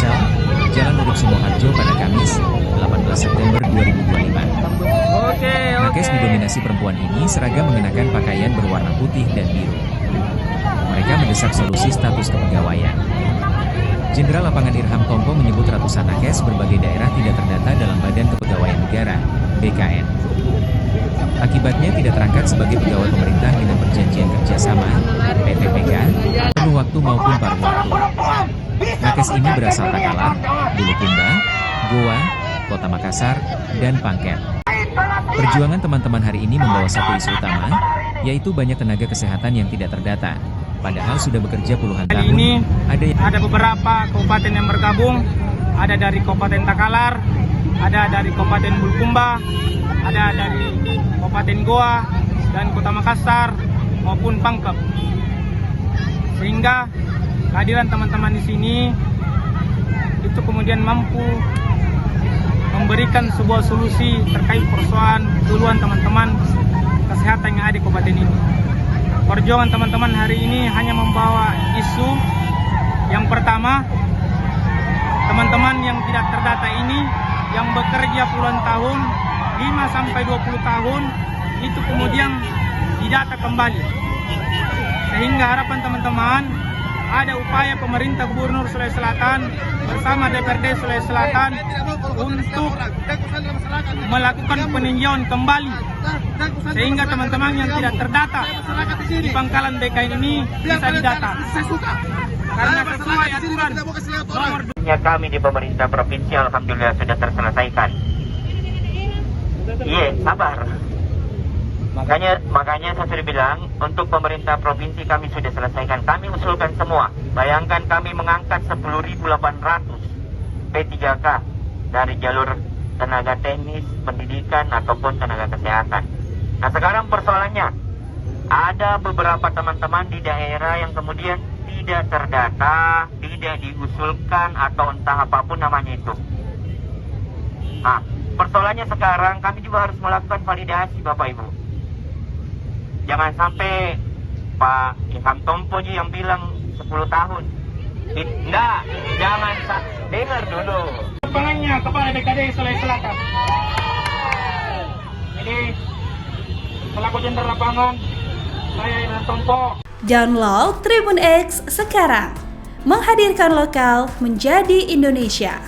Sumsel, Jalan Urip Sumoharjo pada Kamis, 18 September 2025. Nakes didominasi perempuan ini seragam mengenakan pakaian berwarna putih dan biru. Mereka mendesak solusi status kepegawaian. Jenderal Lapangan Irham Tompo menyebut ratusan nakes berbagai daerah tidak terdata dalam Badan Kepegawaian Negara, BKN. Akibatnya tidak terangkat sebagai pegawai pemerintah dengan perjanjian kerjasama, PPPK, penuh waktu maupun paruh waktu. Nakes ini berasal Takalar, Bulukumba, Goa, Kota Makassar, dan Pangkep. Perjuangan teman-teman hari ini membawa satu isu utama, yaitu banyak tenaga kesehatan yang tidak terdata. Padahal sudah bekerja puluhan tahun. Ini ada beberapa kabupaten yang bergabung, ada dari Kabupaten Takalar, ada dari Kabupaten Bulukumba, ada dari Kabupaten Goa dan Kota Makassar maupun Pangkep. Sehingga kehadiran teman-teman di sini itu kemudian mampu memberikan sebuah solusi terkait persoalan duluan teman-teman kesehatan yang ada di kabupaten ini. Perjuangan teman-teman hari ini hanya membawa isu yang pertama, teman-teman yang tidak terdata ini yang bekerja puluhan tahun, 5-20 tahun, itu kemudian didata kembali. Sehingga harapan teman-teman ada upaya pemerintah Gubernur Sulawesi Selatan bersama DPRD Sulawesi Selatan untuk melakukan peninjauan kembali sehingga teman-teman yang tidak terdata di pangkalan BKN ini bisa didata. Karena sesuai aturan nomor 2 kami di pemerintah provinsi alhamdulillah sudah terselesaikan. Iya, sabar. Makanya saya sudah bilang, untuk pemerintah provinsi kami sudah selesaikan. Kami usulkan semua. Bayangkan kami mengangkat 10.800 P3K dari jalur tenaga teknis, pendidikan, ataupun tenaga kesehatan. Nah sekarang persoalannya, ada beberapa teman-teman di daerah yang kemudian tidak terdata, tidak diusulkan, atau entah apapun namanya itu. Nah, persoalannya sekarang kami juga harus melakukan validasi Bapak Ibu. Jangan sampai Pak Irham Tompo yang bilang 10 tahun. Tidak, jangan dengar dulu. Lapangannya Kepala BKD Sulawesi Selatan. Ini selaku jenderal lapangan, saya Irham Tompo. Download Tribun X sekarang. Menghadirkan lokal menjadi Indonesia.